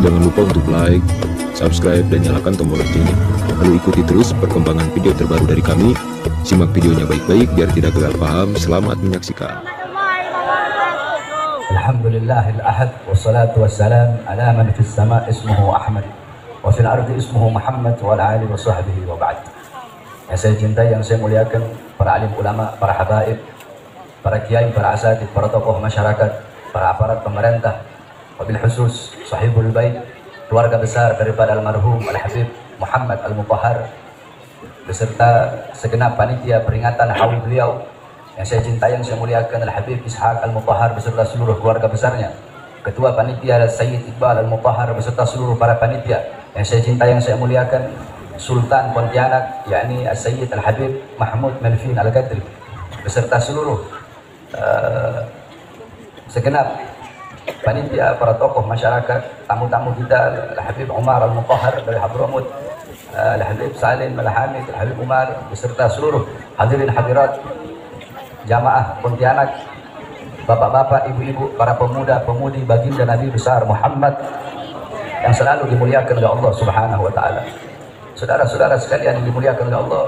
Jangan lupa untuk like, subscribe, dan nyalakan tombol loncengnya. Lalu ikuti terus perkembangan video terbaru dari kami. Simak videonya baik-baik biar tidak gagal paham. Selamat menyaksikan. Alhamdulillahil ahad wassalatu wassalam ala man fis sama' ismuhu Ahmad wa fil ardi ismuhu Muhammad wa ala alihi wa sahbihi wa ba'd. Yang saya cintai, yang saya muliakan, para alim ulama, para habaib, para kiai, para asatid, para tokoh masyarakat, para aparat pemerintah, wabil khusus sahibul bait, keluarga besar daripada almarhum Al-Habib Muhammad Al-Mutahhar, beserta segenap panitia peringatan haul beliau yang saya cintai, yang saya muliakan, Al-Habib Ishaq Al-Mutahhar beserta seluruh keluarga besarnya, ketua panitia Sayyid Iqbal Al-Mutahhar beserta seluruh para panitia yang saya cintai, yang saya muliakan, Sultan Pontianak yakni Sayyid Al-Habib Mahmud Melvin Al-Qadri beserta seluruh segenap panitia, para tokoh masyarakat, tamu-tamu kita, Al-Habib Umar Al-Mutahhar dari Hadramut, Al-Habib Salim Al-Hamid, Al-Habib Umar beserta seluruh hadirin hadirat jamaah Pontianak, bapak-bapak, ibu-ibu, para pemuda-pemudi baginda Nabi besar Muhammad yang selalu dimuliakan oleh Allah Subhanahu wa taala. Saudara-saudara sekalian yang dimuliakan oleh Allah,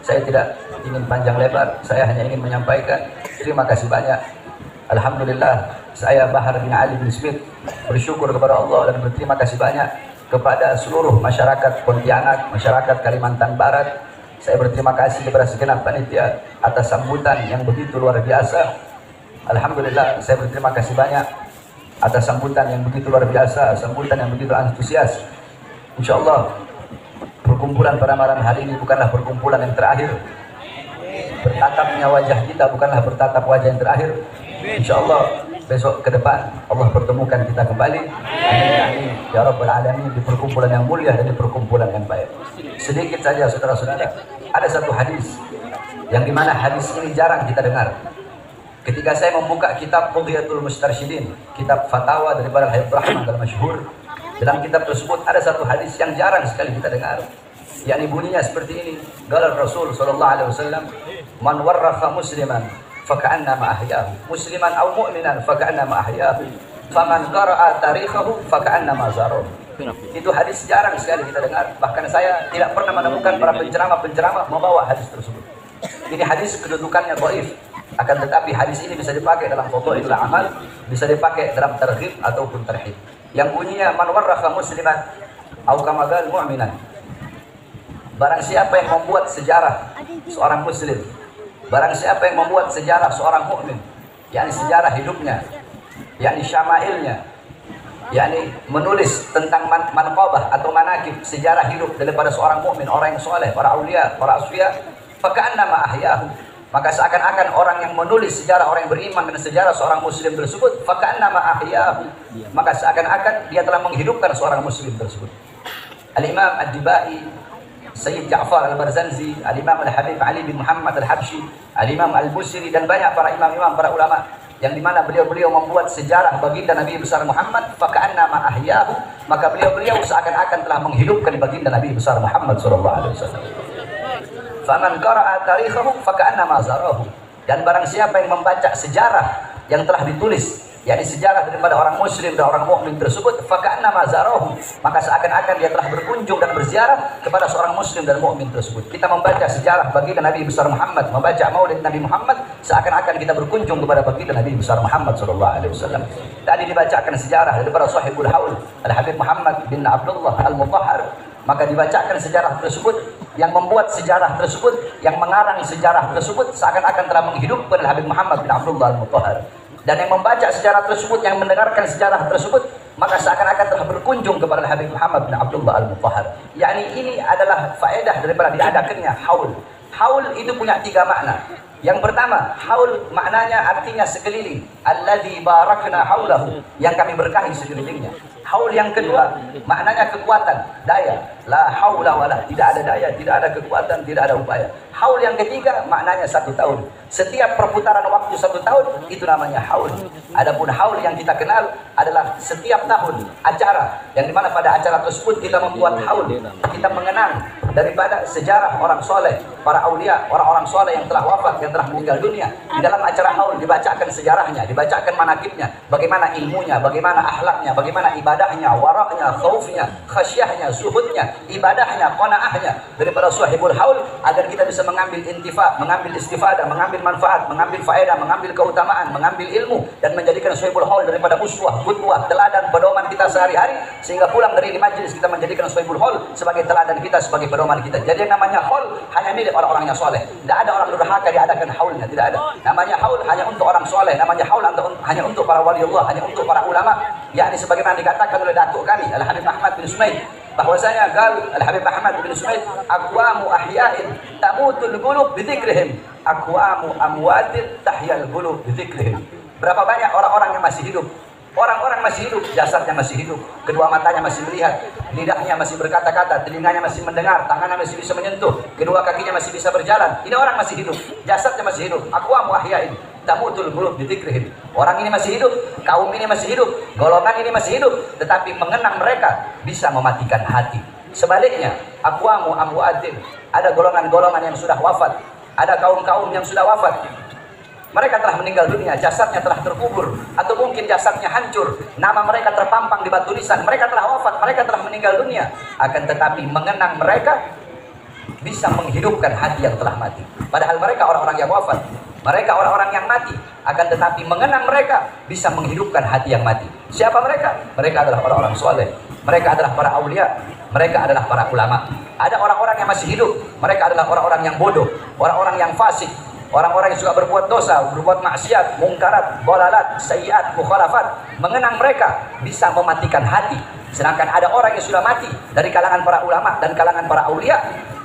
saya tidak ingin panjang lebar, saya hanya ingin menyampaikan terima kasih banyak. Alhamdulillah, saya Bahar bin Ali bin Smith bersyukur kepada Allah dan berterima kasih banyak kepada seluruh masyarakat Pontianak, masyarakat Kalimantan Barat. Saya berterima kasih kepada segenap panitia atas sambutan yang begitu luar biasa. Alhamdulillah, saya berterima kasih banyak atas sambutan yang begitu luar biasa, sambutan yang begitu antusias. Insyaallah perkumpulan pada malam hari ini bukanlah perkumpulan yang terakhir. Bertatapnya wajah kita bukanlah bertatap wajah yang terakhir. Insyaallah besok ke depan Allah pertemukan kita kembali. Amin amin ya rabbal alamin, di perkumpulan yang mulia dan di perkumpulan yang baik. Sedikit saja saudara-saudara, ada satu hadis yang dimana hadis ini jarang kita dengar. Ketika saya membuka kitab Qudhiyatul Mustarsyidin, kitab fatwa daripada Habib Rahman al-Masyhur, dalam kitab tersebut ada satu hadis yang jarang sekali kita dengar, yakni bunyinya seperti ini. Qala Rasul sallallahu alaihi wasallam, man warrafa musliman faka'annama ahyahu, musliman aw mu'minan faka'annama ahyahu, faman qara'a tarikhahu faka'annama zarahu. Itu hadis jarang sekali kita dengar, bahkan saya tidak pernah menemukan para penceramah membawa hadis tersebut. Ini hadis kedudukannya dhaif, akan tetapi hadis ini bisa dipakai dalam fadhailul amal, bisa dipakai dalam targhib ataupun tarhib. Yang bunyinya man warrafa musliman aw kama qala mu'minan, barang siapa yang membuat sejarah seorang muslim, barang siapa yang membuat sejarah seorang mukmin, yakni sejarah hidupnya, yakni syama'ilnya, yakni menulis tentang manqabah atau manaqib, sejarah hidup daripada seorang mukmin, orang yang soleh, para aulia, para asfiya, faka'annama ahyahu, maka seakan-akan orang yang menulis sejarah orang yang beriman dan sejarah seorang muslim tersebut, faka'annama ahyahu, maka seakan-akan dia telah menghidupkan seorang muslim tersebut. Al-Imam Ad-Dibai, Sayyid Ja'far Al-Barzanzi, Al-Imam Al-Habib Ali bin Muhammad Al-Habsyi, Al-Imam Al-Busiri, dan banyak para imam-imam, para ulama yang dimana beliau-beliau membuat sejarah baginda Nabi besar Muhammad, faka'annama ahyahu, maka beliau-beliau seakan-akan telah menghidupkan baginda Nabi besar Muhammad sallallahu alaihi wasallam. Faman qara'a tarikhahu faka'annama zarahu, dan barang siapa yang membaca sejarah yang telah ditulis, yakni sejarah daripada orang muslim dan orang mukmin tersebut, faka'annama zarahu, maka seakan-akan dia telah berkunjung dan berziarah kepada seorang muslim dan mukmin tersebut. Kita membaca sejarah baginda Nabi besar Muhammad, membaca maulid Nabi Muhammad, seakan-akan kita berkunjung kepada baginda Nabi besar Muhammad sallallahu alaihi wasallam. Tadi dibacakan sejarah daripada sahibul haul Al-Habib Muhammad bin Abdullah Al-Mutahhar, maka dibacakan sejarah tersebut, yang membuat sejarah tersebut, yang mengarang sejarah tersebut, seakan-akan telah menghidupkan Al-Habib Muhammad bin Abdullah Al-Mutahhar. Dan yang membaca sejarah tersebut, yang mendengarkan sejarah tersebut, maka seakan-akan telah berkunjung kepada Habib Muhammad bin Abdullah Al-Mutahhar. Yakni ini adalah faedah daripada diadakannya haul. Haul itu punya tiga makna. Yang pertama, haul maknanya artinya sekeliling, alladzi barakna haulahu, yang kami berkahi sekelilingnya. Haul yang kedua maknanya kekuatan, daya, la haula wala, tidak ada daya, tidak ada kekuatan, tidak ada upaya. Haul yang ketiga maknanya 1 tahun. Setiap perputaran waktu 1 tahun itu namanya haul. Adapun haul yang kita kenal adalah setiap tahun acara, yang dimana pada acara tersebut kita membuat haul, kita mengenang daripada sejarah orang soleh, para aulia, orang-orang soleh yang telah wafat, yang telah meninggal dunia. Di dalam acara haul dibacakan sejarahnya, dibacakan manakibnya, bagaimana ilmunya, bagaimana akhlaknya, bagaimana ibadahnya, waraknya, khaufnya, khasyahnya, zuhudnya, ibadahnya, qanaahnya daripada sahibul haul, agar kita bisa mengambil intifa, mengambil istifadah, mengambil manfaat, mengambil faedah, mengambil keutamaan, mengambil ilmu, dan menjadikan sahibul haul daripada uswah, qudwah, teladan, pedoman kita sehari-hari, sehingga pulang dari majlis kita menjadikan sahibul haul sebagai teladan kita, sebagai pedoman kita. Jadi yang namanya haul hanya milik orang-orang yang soleh. Tidak ada orang durhaka diadakan haulnya, tidak ada. Namanya haul hanya untuk orang soleh, namanya haul hanya untuk para waliullah, hanya untuk para ulama. Yakni sebagaimana dikatakan oleh datuk kami Al-Habib Ahmad bin Sumaid, bahwasanya Al-Habib Ahmad bin Sumaid, aqwamu ahya'in tamutul qulub bidzikrihim, aqwamu amwatin tahyal qulub bidzikrihim. Berapa banyak orang-orang yang masih hidup? Orang-orang masih hidup, jasadnya masih hidup, kedua matanya masih melihat, lidahnya masih berkata-kata, telinganya masih mendengar, tangannya masih bisa menyentuh, kedua kakinya masih bisa berjalan. Ini orang masih hidup, jasadnya masih hidup. Aqwamu ahya'in tamutul qulub bidzikrihim. Orang ini masih hidup, kaum ini masih hidup, golongan ini masih hidup, tetapi mengenang mereka bisa mematikan hati. Sebaliknya, aqwamu amwatin, ada golongan-golongan yang sudah wafat, ada kaum-kaum yang sudah wafat. Mereka telah meninggal dunia, jasadnya telah terkubur, atau mungkin jasadnya hancur, nama mereka terpampang di batu nisan, mereka telah wafat, mereka telah meninggal dunia. Akan tetapi mengenang mereka bisa menghidupkan hati yang telah mati. Padahal mereka orang-orang yang wafat, mereka orang-orang yang mati. Akan tetapi mengenang mereka bisa menghidupkan hati yang mati. Siapa mereka? Mereka adalah orang-orang soleh, mereka adalah para aulia, mereka adalah para ulama. Ada orang-orang yang masih hidup, mereka adalah orang-orang yang bodoh, orang-orang yang fasik, orang-orang yang suka berbuat dosa, berbuat maksiat, mungkarat, dolalat, sayyiat, mukhalafat. Mengenang mereka bisa mematikan hati. Sedangkan ada orang yang sudah mati dari kalangan para ulama dan kalangan para aulia,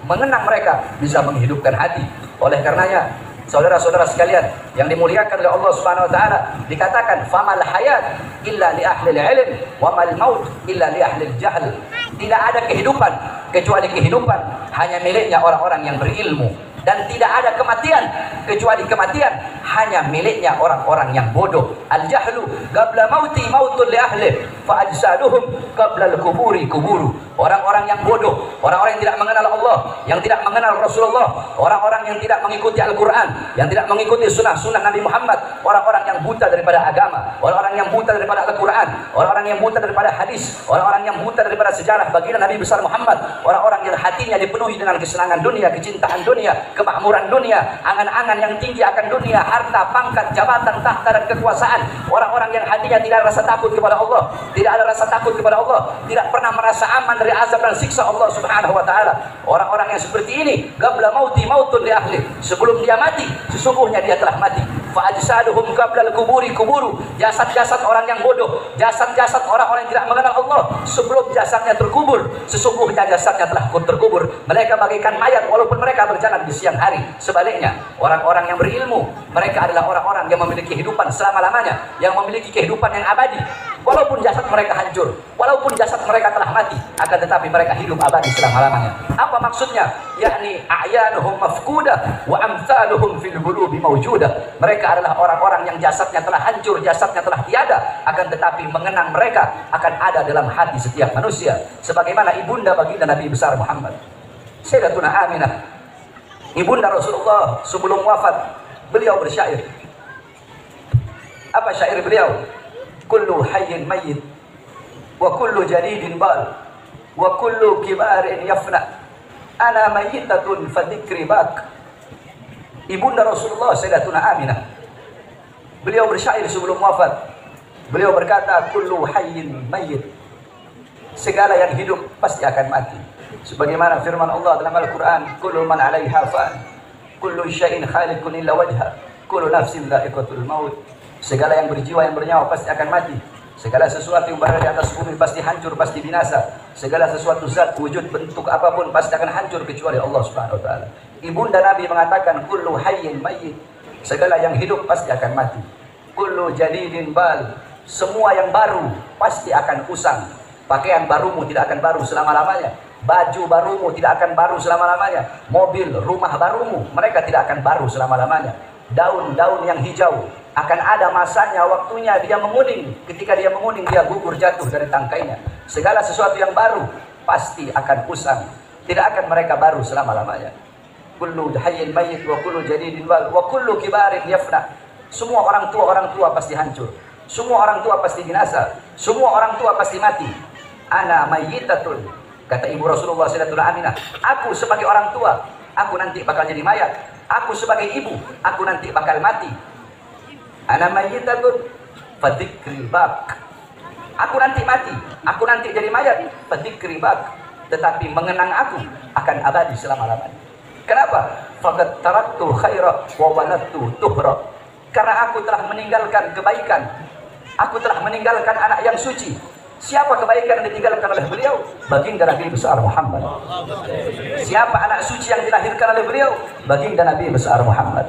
mengenang mereka bisa menghidupkan hati. Oleh karenanya, saudara-saudara sekalian yang dimuliakan oleh Allah Subhanahu wa taala, dikatakan famal hayat illa li ahli ilm wa mal maut illa li ahli jahl. Tidak ada kehidupan kecuali kehidupan hanya miliknya orang-orang yang berilmu, dan tidak ada kematian kecuali kematian hanya miliknya orang-orang yang bodoh. Al-jahlu qabla mauti mautun li ahli fa ajsaduhum qabla al-quburi kuburu. Orang-orang yang bodoh, orang-orang yang tidak mengenal Allah, yang tidak mengenal Rasulullah, orang-orang yang tidak mengikuti Al-Quran, yang tidak mengikuti sunnah-sunnah Nabi Muhammad, orang-orang yang buta daripada agama, orang-orang yang buta daripada Al-Quran, orang-orang yang buta daripada hadis, orang-orang yang buta daripada sejarah baginda Nabi besar Muhammad, orang-orang yang hatinya dipenuhi dengan kesenangan dunia, kecintaan dunia, kemakmuran dunia, angan-angan yang tinggi akan dunia, harta, pangkat, jabatan, tahta, dan kekuasaan. Orang-orang yang hatinya tidak ada rasa takut kepada Allah, tidak ada rasa takut kepada Allah, tidak pernah merasa aman dari azab dan siksa Allah Subhanahu wa taala. Orang-orang yang seperti ini, qabla mauti mautun li ahli, sebelum dia mati sesungguhnya dia telah mati. Fa ajsaduhum qabla al-quburi kuburu. Jasad-jasad orang yang bodoh, jasad-jasad orang-orang yang tidak mengenal Allah, sebelum jasadnya terkubur sesungguhnya jasadnya telah terkubur. Mereka bagaikan mayat walaupun mereka berjalan di siang hari. Sebaliknya, orang-orang yang berilmu, mereka adalah orang-orang yang memiliki kehidupan selama-lamanya, yang memiliki kehidupan yang abadi. Walaupun jasad mereka hancur, walaupun jasad mereka telah mati, akan tetapi mereka hidup abadi selama-lamanya. Apa maksudnya? Yakni a'yanuhum mafkudah wa amthaluhum fil qulubi mawjudah. Mereka adalah orang-orang yang jasadnya telah hancur, jasadnya telah tiada, akan tetapi mengenang mereka akan ada dalam hati setiap manusia. Sebagaimana ibunda baginda Nabi besar Muhammad, Sayyidatuna Aminah, ibunda Rasulullah, sebelum wafat beliau bersyair. Apa syair beliau? Kullu hayyin mayyit wa kullu jadidin bal wa kullu kibarin yafna ana mayyitatun fadhikri bak. Ibunda Rasulullah Sayyidatuna Aminah, beliau bersyair sebelum wafat. Beliau berkata, kullu hayyin mayyit, segala yang hidup pasti akan mati. Sebagaimana firman Allah dalam Al-Quran, kullu man 'alaiha fan, kullu syai'in khaliqun illa wajha, kullu nafsin dha'iqatul maut. Segala yang berjiwa, yang bernyawa pasti akan mati. Segala sesuatu yang berada di atas bumi pasti hancur, pasti binasa. Segala sesuatu zat, wujud, bentuk apapun pasti akan hancur kecuali Allah Subhanahu wa taala. Ibunda Nabi mengatakan kullu hayyin mayyit, segala yang hidup pasti akan mati. Kullu jadidin bal, semua yang baru pasti akan usang. Pakaian barumu tidak akan baru selama-lamanya. Baju barumu tidak akan baru selama-lamanya. Mobil, rumah barumu, mereka tidak akan baru selama-lamanya. Daun-daun yang hijau akan ada masanya, waktunya dia menguning. Ketika dia menguning, dia gugur jatuh dari tangkainya. Segala sesuatu yang baru pasti akan usang. Tidak akan mereka baru selama-lamanya. Kullu hayyin mayyit wa kullu jadidin wal wa kullu kibarin yafna. Semua orang tua pasti hancur. Semua orang tua pasti binasa. Semua orang tua pasti mati. Ana mayyitatun. Kata ibu Rasulullah sallallahu alaihi wasallam, aku sebagai orang tua, aku nanti bakal jadi mayat. Aku sebagai ibu, aku nanti bakal mati. Ana mayyitatun fadzikri bak. Aku nanti mati, aku nanti jadi mayat, fadzikri bak. Tetapi mengenang aku akan abadi selama-lamanya. Kenapa? Faqad taraktu khaira wa waladtu tuhra. Karena aku telah meninggalkan kebaikan. Aku telah meninggalkan anak yang suci. Siapa kebaikan yang ditinggalkan oleh beliau? Baginda Nabi besar Muhammad. Siapa anak suci yang dilahirkan oleh beliau? Baginda Nabi besar Muhammad.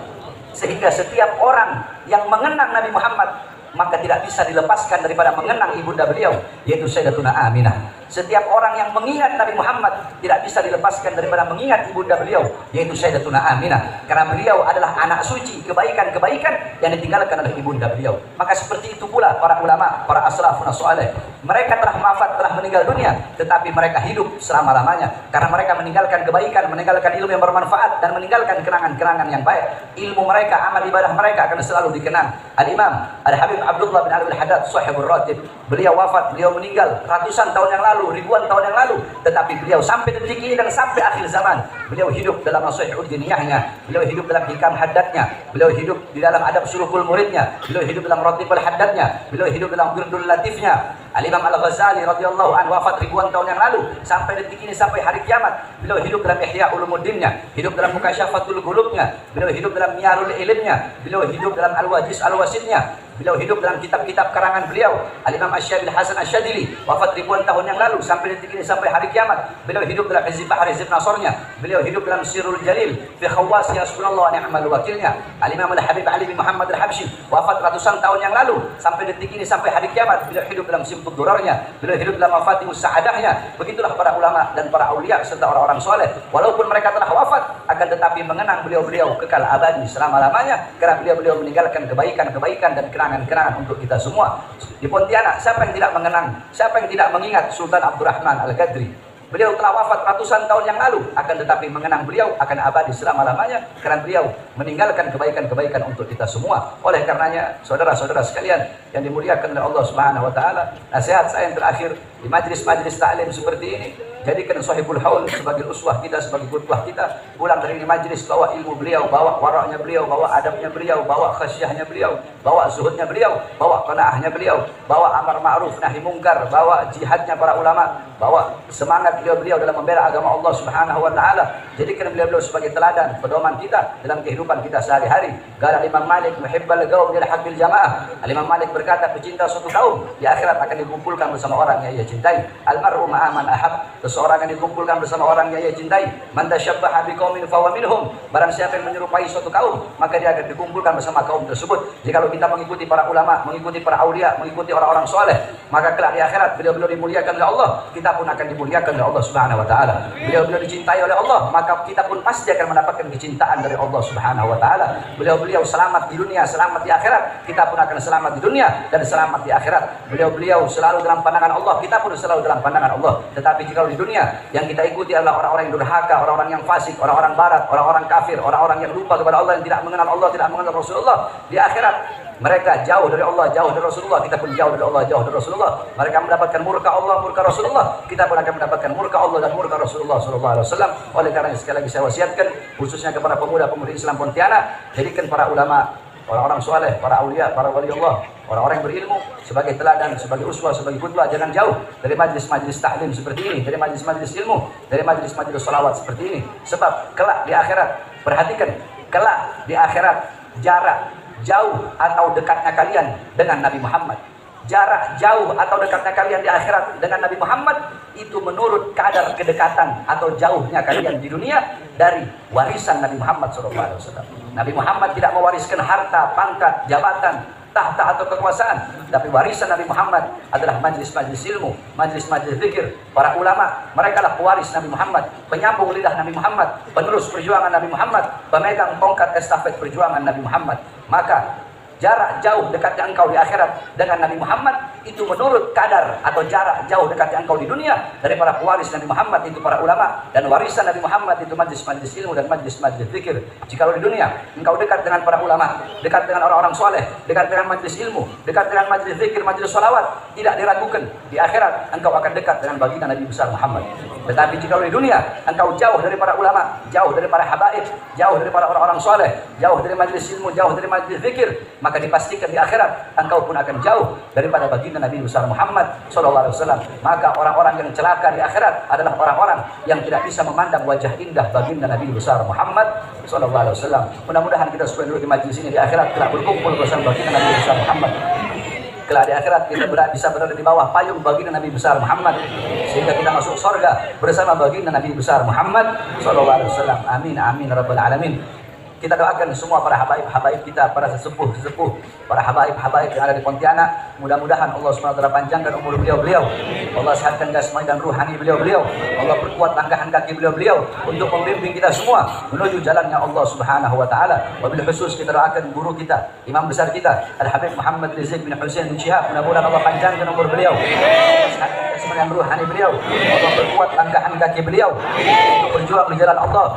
Sehingga setiap orang yang mengenang Nabi Muhammad, maka tidak bisa dilepaskan daripada mengenang ibunda beliau, yaitu Sayyidatuna Aminah. Setiap orang yang mengingat Nabi Muhammad tidak bisa dilepaskan daripada mengingat ibunda beliau, yaitu Sayyidatuna Aminah. Karena beliau adalah anak suci, kebaikan-kebaikan yang ditinggalkan oleh ibunda beliau. Maka seperti itu pula para ulama, para aslafun saleh. Mereka telah wafat, telah meninggal dunia, tetapi mereka hidup selama-lamanya. Karena mereka meninggalkan kebaikan, meninggalkan ilmu yang bermanfaat, dan meninggalkan kenangan-kenangan yang baik. Ilmu mereka, amal ibadah mereka akan selalu dikenang. Al-Imam Al-Habib Abdullah bin Alwi Al-Haddad Sahibur Ratib, beliau wafat, beliau meninggal ratusan tahun yang lalu, ribuan tahun yang lalu, tetapi beliau sampai detik ini dan sampai akhir zaman, beliau hidup dalam nasihat diniyahnya, beliau hidup dalam hikam haddatnya, beliau hidup di dalam adab sulukul muridnya, beliau hidup dalam ratibul haddatnya, beliau hidup dalam wirdul latifnya. Al-Imam Al-Ghazali radhiyallahu anhu wafat ribuan tahun yang lalu, sampai detik ini, sampai hari kiamat, beliau hidup dalam Ihya Ulumuddinnya, hidup dalam Mukasyafatul Qulubnya, beliau hidup dalam Miyarul Ilmnya, beliau hidup dalam Al-Wajiz Al-Wasidnya, beliau hidup dalam kitab-kitab karangan beliau. Al-Imam Asy-Syabil Hasan Asy-Syadzili wafat ribuan tahun yang lalu, sampai detik ini, sampai hari kiamat, beliau hidup dalam Hizb Bahri Hizb Nasornya, beliau hidup dalam Sirrul Jalil fi Khawwasi Hasbunallah wa ni'mal wakilnya. Al-Imam Al-Habib Ali bin Muhammad Al-Habsyi wafat ratusan tahun yang lalu, sampai detik ini, sampai hari kiamat, beliau hidup dalam Simtud Durarnya, beliau hidup dalam Mafatimus Sa'adahnya. Begitulah para ulama dan para aulia serta orang-orang soleh, walaupun mereka telah wafat, akan tetapi mengenang beliau-beliau kekal abadi selama-lamanya, karena beliau-beliau meninggalkan kebaikan-kebaikan dan kenangan-kenangan untuk kita semua. Di Pontianak, siapa yang tidak mengenang, siapa yang tidak mengingat Sultan Abdurrahman Al-Qadri? Beliau telah wafat ratusan tahun yang lalu, akan tetapi mengenang beliau akan abadi selama-lamanya, karena beliau meninggalkan kebaikan-kebaikan untuk kita semua. Oleh karenanya, saudara-saudara sekalian yang dimuliakan oleh Allah Subhanahu wa taala, nasihat saya yang terakhir di majlis-majlis taklim seperti ini, jadikan Sahibul Haul sebagai uswah kita, sebagai qudwah kita. Pulang dari ini majlis, bawa ilmu beliau, bawa waraknya beliau, bawa adabnya beliau, bawa khasyahnya beliau, bawa zuhudnya beliau, bawa qanaahnya beliau, bawa amar ma'ruf nahi mungkar, bawa jihadnya para ulama, bawa semangat beliau dalam membela agama Allah Subhanahu wa taala. Jadikan beliau sebagai teladan, pedoman kita dalam kehidupan kita sehari-hari. Qala Imam Malik, muhibbal qaum lil haqqil jamaah. Imam Malik berkata, pecinta suatu kaum di akhirat akan dikumpulkan bersama orang yang ia cintai. Al-mar'u ma'a man ahab. Seseorang yang dikumpulkan bersama orang yang ia cintai. Man tasyabbaha biqaumin fahuwa minhum. Barang siapa yang menyerupai suatu kaum, maka dia akan dikumpulkan bersama kaum tersebut. Jika kita mengikuti para ulama, mengikuti para aulia, mengikuti orang-orang soleh, maka kelak di akhirat beliau-beliau dimuliakan oleh Allah, kita pun akan dimuliakan oleh Allah Subhanahu wa taala. Beliau-beliau dicintai oleh Allah, maka kita pun pasti akan mendapatkan kecintaan dari Allah Subhanahu wa taala. Beliau-beliau selamat di dunia, selamat di akhirat, kita pun akan selamat di dunia dan selamat di akhirat. Beliau-beliau selalu dalam pandangan Allah, kita pun selalu dalam pandangan Allah. Tetapi jika di dunia yang kita ikuti adalah orang-orang yang durhaka, orang-orang yang fasik, orang-orang barat, orang-orang kafir, orang-orang yang lupa kepada Allah, yang tidak mengenal Allah, tidak mengenal Rasulullah, di akhirat mereka jauh dari Allah, jauh dari Rasulullah, kita pun jauh dari Allah, jauh dari Rasulullah. Mereka mendapatkan murka Allah, murka Rasulullah, kita pun akan mendapatkan murka Allah dan murka Rasulullah sallallahu alaihi wasallam. Oleh karena sekali lagi saya wasiatkan khususnya kepada pemuda-pemudi Islam Pontianak, jadikan para ulama, orang-orang soleh, para aulia, para wali Allah, orang-orang yang berilmu sebagai teladan, sebagai uswah, sebagai qudwah. Jangan jauh dari majlis-majlis taklim seperti ini, dari majlis-majlis ilmu, dari majlis-majlis sholawat seperti ini. Sebab kelak di akhirat, perhatikan, kelak di akhirat jarak jauh atau dekatnya kalian dengan Nabi Muhammad, jarak jauh atau dekatnya kalian di akhirat dengan Nabi Muhammad, itu menurut kadar kedekatan atau jauhnya kalian di dunia dari warisan Nabi Muhammad SAW. Nabi Muhammad tidak mewariskan harta, pangkat, jabatan, tahta atau kekuasaan, tapi warisan Nabi Muhammad adalah majlis-majlis ilmu, majlis-majlis zikir. Para ulama, mereka lah pewaris Nabi Muhammad, penyambung lidah Nabi Muhammad, penerus perjuangan Nabi Muhammad, pemegang tongkat estafet perjuangan Nabi Muhammad. Maka jarak jauh dekatnya engkau di akhirat dengan Nabi Muhammad itu menurut kadar atau jarak jauh dekatnya engkau di dunia dari para pewaris Nabi Muhammad itu para ulama, dan warisan Nabi Muhammad itu majlis-majlis ilmu dan majlis-majlis zikir. Jikalau di dunia engkau dekat dengan para ulama, dekat dengan orang-orang soleh, dekat dengan majlis ilmu, dekat dengan majlis zikir, majlis sholawat, tidak diragukan di akhirat engkau akan dekat dengan baginda Nabi besar Muhammad. Tetapi jikalau di dunia engkau jauh dari para ulama, jauh dari para habaib, jauh dari para orang-orang soleh, jauh dari majlis ilmu, jauh dari majlis zikir, maka dipastikan di akhirat engkau pun akan jauh daripada baginda Nabi besar Muhammad SAW. Maka orang-orang yang celaka di akhirat adalah orang-orang yang tidak bisa memandang wajah indah baginda Nabi besar Muhammad SAW. Mudah-mudahan kita semua duduk di majlis ini di akhirat telah berkumpul bersama baginda Nabi besar Muhammad. Kelak di akhirat kita bisa berada di bawah payung baginda Nabi besar Muhammad, sehingga kita masuk surga bersama baginda Nabi besar Muhammad SAW. Amin amin rabbal alamin. Kita doakan semua para habaib kita, para sesepuh, para habaib yang ada di Pontianak. Mudah-mudahan Allah SWT panjangkan umur beliau. Allah sehatkan jasmani dan ruhani beliau. Allah perkuat langkahan kaki beliau untuk membimbing kita semua menuju jalannya Allah Subhanahu wa taala. Wabil khusus kita doakan guru kita, imam besar kita, Al-Habib Muhammad Rizik bin Husain bin Syihab. Mudah-mudahan Allah panjangkan umur beliau. Sehatkan jasmani dan ruhani beliau. Allah perkuat langkahan kaki beliau untuk berjuang di jalan Allah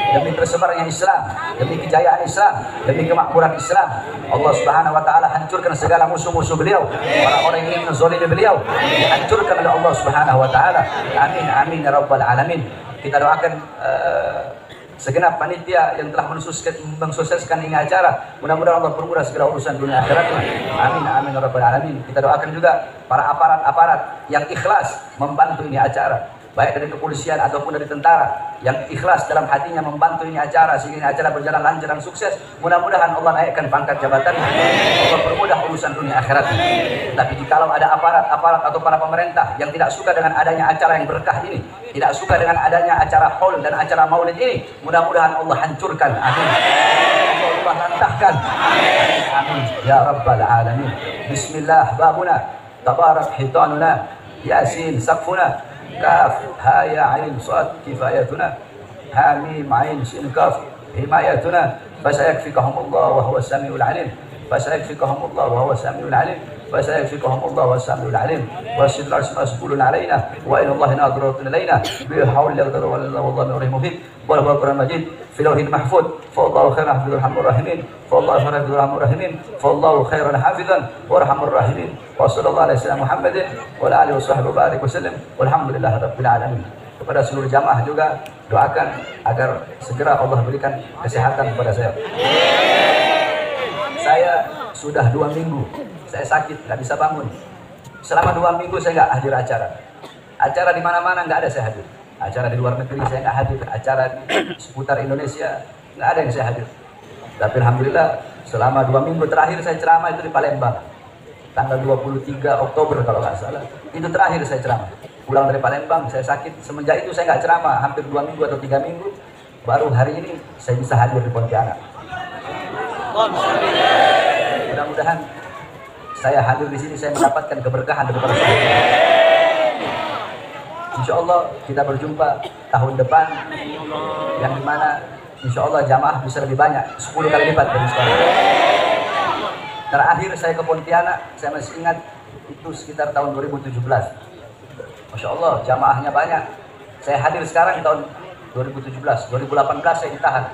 demi tersebarnya Islam, demi kejayaan Islam, demi kemakmuran Islam. Allah Subhanahu wa taala hancurkan segala musuh-musuh beliau, orang-orang yang ingin menzalimi beliau dihancurkan oleh Allah Subhanahu wa taala. Amin amin ya rabbal alamin. Kita doakan segenap panitia yang telah mensukseskan ini acara. Mudah-mudahan Allah permudah segala urusan dunia akhiratnya. Amin amin ya rabbal alamin. Kita doakan juga para aparat-aparat yang ikhlas membantu ini acara, baik dari kepolisian ataupun dari tentara, yang ikhlas dalam hatinya membantu ini acara sehingga ini acara berjalan lancar dan sukses. Mudah-mudahan Allah naikkan pangkat jabatannya, Allah permudah urusan dunia akhiratnya. Tapi jikalau ada aparat atau para pemerintah yang tidak suka dengan adanya acara yang berkah ini, tidak suka dengan adanya acara haul dan acara maulid ini, mudah-mudahan Allah hancurkan. Amin. Allah lantahkan. Amin ya rabbal alamin. Bismillah babuna, tabarak hitanuna, yasin saqfuna, kaf ha ya ain sad kifayatuna, hamim ain sin kaf himayatuna, fasayakfikahumullah wa huwa samiul alim, fasayakfikahumullah wa huwa samiul alim, fasayakfikahumullah wa samiul alim, wasidul asmasbulun alaina wa ilallahi nadratun alaina bihawli yaqdir wallahu rahimubik wal Qur'an majid fi lawhil mahfuz fallahu khairan hafizul hamur rahimin fallahu khairan hafizul hamur rahimin fallahu khairan hafizan warhamur rahimin wa sallallahu alaihi wasallam Muhammadin wa alihi washabbihi barik wasallam walhamdulillahi rabbil alamin. Kepada seluruh jamaah juga doakan agar segera Allah berikan kesehatan kepada saya. Saya sudah 2 minggu saya sakit, nggak bisa bangun. Selama 2 minggu saya nggak hadir acara di mana-mana, nggak ada saya hadir. Acara di luar negeri saya nggak hadir, acara di seputar Indonesia nggak ada yang saya hadir. Tapi alhamdulillah selama 2 minggu terakhir saya ceramah itu di Palembang, tanggal 23 Oktober kalau nggak salah, itu terakhir saya ceramah. Pulang dari Palembang saya sakit, semenjak itu saya nggak ceramah hampir 2 minggu atau 3 minggu. Baru hari ini saya bisa hadir di Pontianak. Mudah-mudahan saya hadir di sini saya mendapatkan keberkahan daripada saya. Insya Allah kita berjumpa tahun depan yang dimana insya Allah jamaah bisa lebih banyak, 10 kali lipat dari sekarang. Terakhir saya ke Pontianak, saya masih ingat itu sekitar tahun 2017. Masya Allah jamaahnya banyak. Saya hadir sekarang di tahun 2017, 2018 saya ditahan,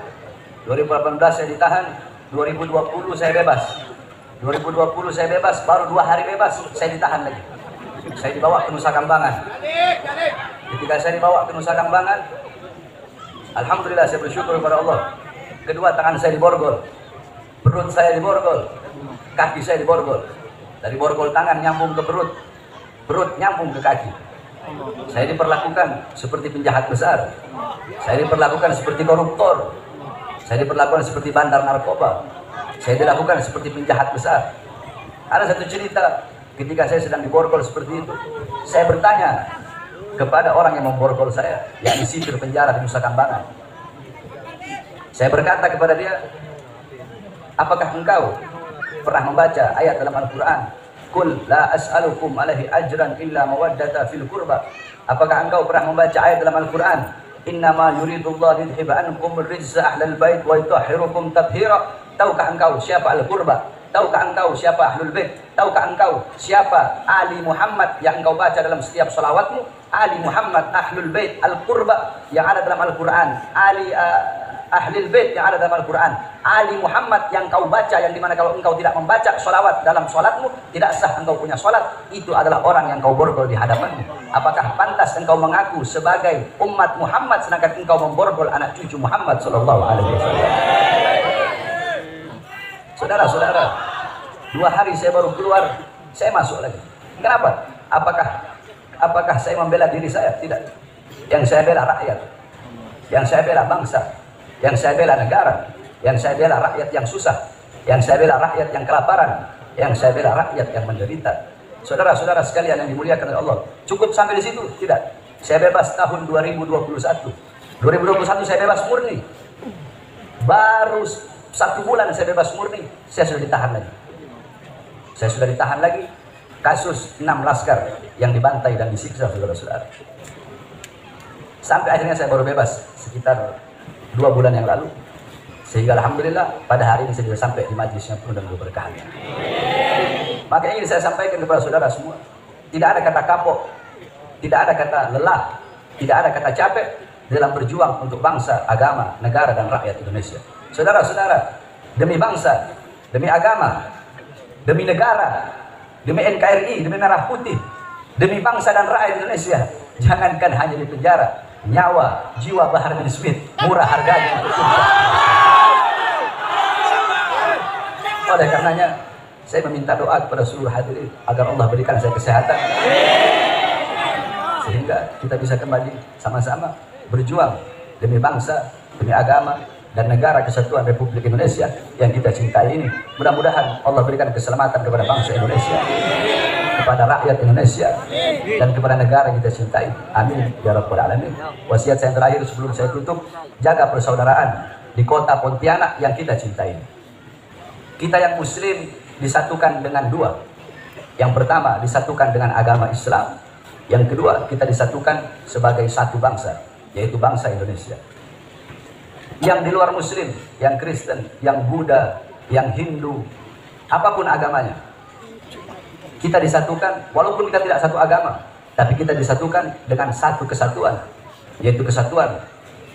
2018 saya ditahan, 2020 saya bebas. 2020 saya bebas, baru 2 hari bebas saya ditahan lagi. Saya dibawa ke Nusa Kambangan. Ketika saya dibawa ke Nusa Kambangan, alhamdulillah saya bersyukur kepada Allah. Kedua tangan saya diborgol, perut saya diborgol, kaki saya diborgol. Dari borgol tangan nyambung ke perut, perut nyambung ke kaki. Saya diperlakukan seperti penjahat besar. Saya diperlakukan seperti koruptor. Saya diperlakukan seperti bandar narkoba. Saya dilakukan seperti penjahat besar. Ada satu cerita ketika saya sedang diborgol seperti itu. Saya bertanya kepada orang yang memborgol saya, yakni sipir penjara di Nusa Kambangan. Saya berkata kepada dia, apakah engkau pernah membaca ayat dalam Al-Quran? Qul la as'alukum alaihi ajran illa mawaddata fil qurba. Apakah engkau pernah membaca ayat dalam Al-Quran? Innama yuridullah lidhiba ankum rijza ahlal bait wa yutahhirukum tathira. Tahukah engkau siapa al-qurba? Tahukah engkau siapa Ahlul Bait? Tahukah engkau siapa Ali Muhammad yang engkau baca dalam setiap salawatmu? Ali Muhammad Ahlul Bait Al-Qurba yang ada dalam Al-Quran. Ahlul Bait yang ada dalam Al-Quran. Ali Muhammad yang kau baca, yang dimana kalau engkau tidak membaca salawat dalam salatmu, tidak sah engkau punya salat. Itu adalah orang yang kau borgol di hadapanmu. Apakah pantas engkau mengaku sebagai umat Muhammad sedangkan engkau memborgol anak cucu Muhammad sallallahu alaihi wasallam? Saudara-saudara, 2 hari saya baru keluar, saya masuk lagi. Kenapa? Apakah saya membela diri saya? Tidak. Yang saya bela rakyat, yang saya bela bangsa, yang saya bela negara, yang saya bela rakyat yang susah, yang saya bela rakyat yang kelaparan, yang saya bela rakyat yang menderita. Saudara-saudara sekalian yang dimuliakan oleh Allah, cukup sampai di situ? Tidak. Saya bebas tahun 2021. 2021 saya bebas murni. Baru 1 bulan saya bebas murni, saya sudah ditahan lagi. Saya sudah ditahan lagi, kasus 6 laskar yang dibantai dan disiksa, saudara-saudara. Sampai akhirnya saya baru bebas sekitar 2 bulan yang lalu. Sehingga alhamdulillah pada hari ini saya sudah sampai di majlis yang penuh dan berkah. Maka ini saya sampaikan kepada saudara semua, tidak ada kata kapok, tidak ada kata lelah, tidak ada kata capek dalam berjuang untuk bangsa, agama, negara dan rakyat Indonesia. Saudara-saudara, demi bangsa, demi agama, demi negara, demi NKRI, demi Merah Putih, demi bangsa dan rakyat Indonesia, jangankan hanya di penjara, nyawa, jiwa Bahar bin Smith murah harganya. Oleh karenanya, saya meminta doa kepada seluruh hadirin agar Allah berikan saya kesehatan, sehingga kita bisa kembali sama-sama berjuang demi bangsa, demi agama dan negara kesatuan Republik Indonesia yang kita cintai ini. Mudah-mudahan Allah berikan keselamatan kepada bangsa Indonesia, kepada rakyat Indonesia, dan kepada negara yang kita cintai. Amin ya rabbal alamin. Wasiat saya terakhir sebelum saya tutup, jaga persaudaraan di kota Pontianak yang kita cintai. Kita yang muslim disatukan dengan 2. Yang pertama, disatukan dengan agama Islam. Yang kedua, kita disatukan sebagai satu bangsa, yaitu bangsa Indonesia. Yang di luar muslim, yang Kristen, yang Buddha, yang Hindu, apapun agamanya, kita disatukan, walaupun kita tidak satu agama, tapi kita disatukan dengan satu kesatuan, yaitu kesatuan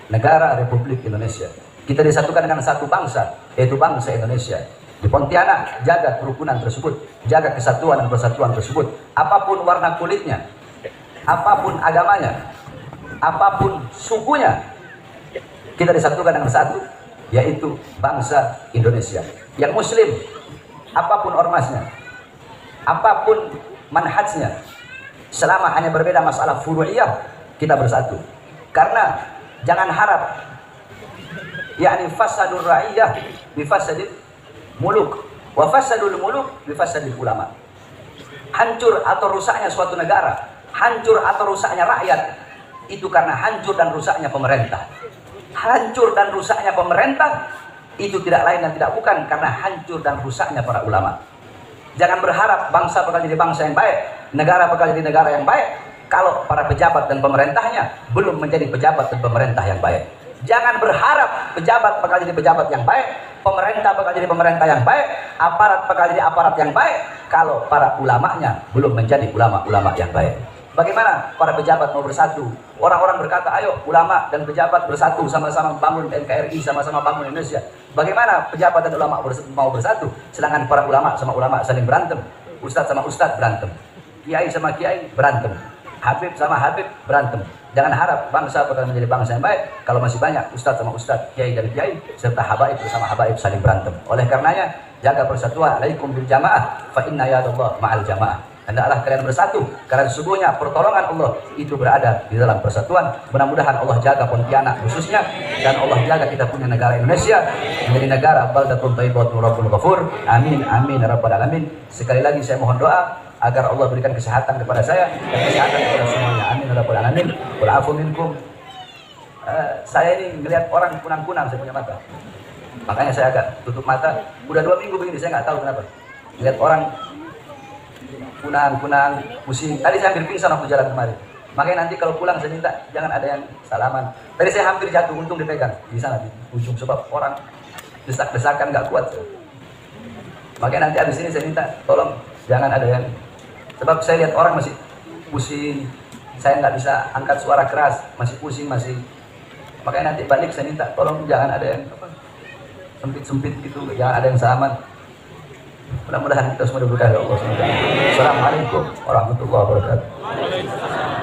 negara Republik Indonesia. Kita disatukan dengan satu bangsa, yaitu bangsa Indonesia. Di Pontianak, jaga kerukunan tersebut, jaga kesatuan dan persatuan tersebut. Apapun warna kulitnya, apapun agamanya, apapun sukunya, kita disatukan dengan satu, yaitu bangsa Indonesia. Yang muslim, apapun ormasnya, apapun manhajnya, selama hanya berbeda masalah furu'iyah, kita bersatu. Karena jangan harap yakni fasadul ra'iyah bifasadil muluk, wa fasadul muluk bifasadil ulama. Hancur atau rusaknya suatu negara, hancur atau rusaknya rakyat, itu karena hancur dan rusaknya pemerintah. Hancur dan rusaknya pemerintah itu tidak lain dan tidak bukan karena hancur dan rusaknya para ulama. Jangan berharap bangsa bakal jadi bangsa yang baik, negara bakal jadi negara yang baik, kalau para pejabat dan pemerintahnya belum menjadi pejabat dan pemerintah yang baik. Jangan berharap pejabat bakal jadi pejabat yang baik, pemerintah bakal jadi pemerintah yang baik, aparat bakal jadi aparat yang baik, kalau para ulamanya belum menjadi ulama-ulama yang baik. Bagaimana para pejabat mau bersatu? Orang-orang berkata, ayo ulama dan pejabat bersatu, sama-sama bangun NKRI, sama-sama bangun Indonesia. Bagaimana pejabat dan ulama mau bersatu, sedangkan para ulama sama ulama saling berantem, ustadz sama ustadz berantem, kiai sama kiai berantem, habib sama habib berantem. Jangan harap bangsa bakal menjadi bangsa yang baik kalau masih banyak ustadz sama ustadz, kiai dan kiai, serta habaib bersama habaib saling berantem. Oleh karenanya, jaga persatuan. Alaikum bil jamaah, fa inna yadallah ma'al jamaah. Hendaklah kalian bersatu, karena sesungguhnya pertolongan Allah itu berada di dalam persatuan. Mudah-mudahan Allah jaga Pontianak khususnya, dan Allah jaga kita punya negara Indonesia menjadi negara baldatun thayyibatun rabbul ghafur. Amin amin ya rabbal alamin. Sekali lagi saya mohon doa agar Allah berikan kesehatan kepada saya dan kesehatan kepada semuanya. Amin ya rabbal alamin. Wal afu minkum. Saya ini melihat orang kunang-kunang, saya punya mata, makanya saya agak tutup mata. Udah 2 minggu begini, saya nggak tahu kenapa. Lihat orang kunang-kunang, pusing. Tadi saya hampir pingsan waktu jalan kemarin. Makanya nanti kalau pulang saya minta jangan ada yang salaman. Tadi saya hampir jatuh, untung dipegang di sana di ujung, sebab orang desak-desakan nggak kuat. Makanya nanti habis ini saya minta tolong jangan ada yang, sebab saya lihat orang masih pusing, saya nggak bisa angkat suara keras, masih pusing masih. Makanya nanti balik saya minta tolong jangan ada yang sempit-sempit gitu, jangan ada yang salaman. Mudah-mudahan kita semua diberkahi Allah SWT. Assalamualaikum warahmatullahi wabarakatuh.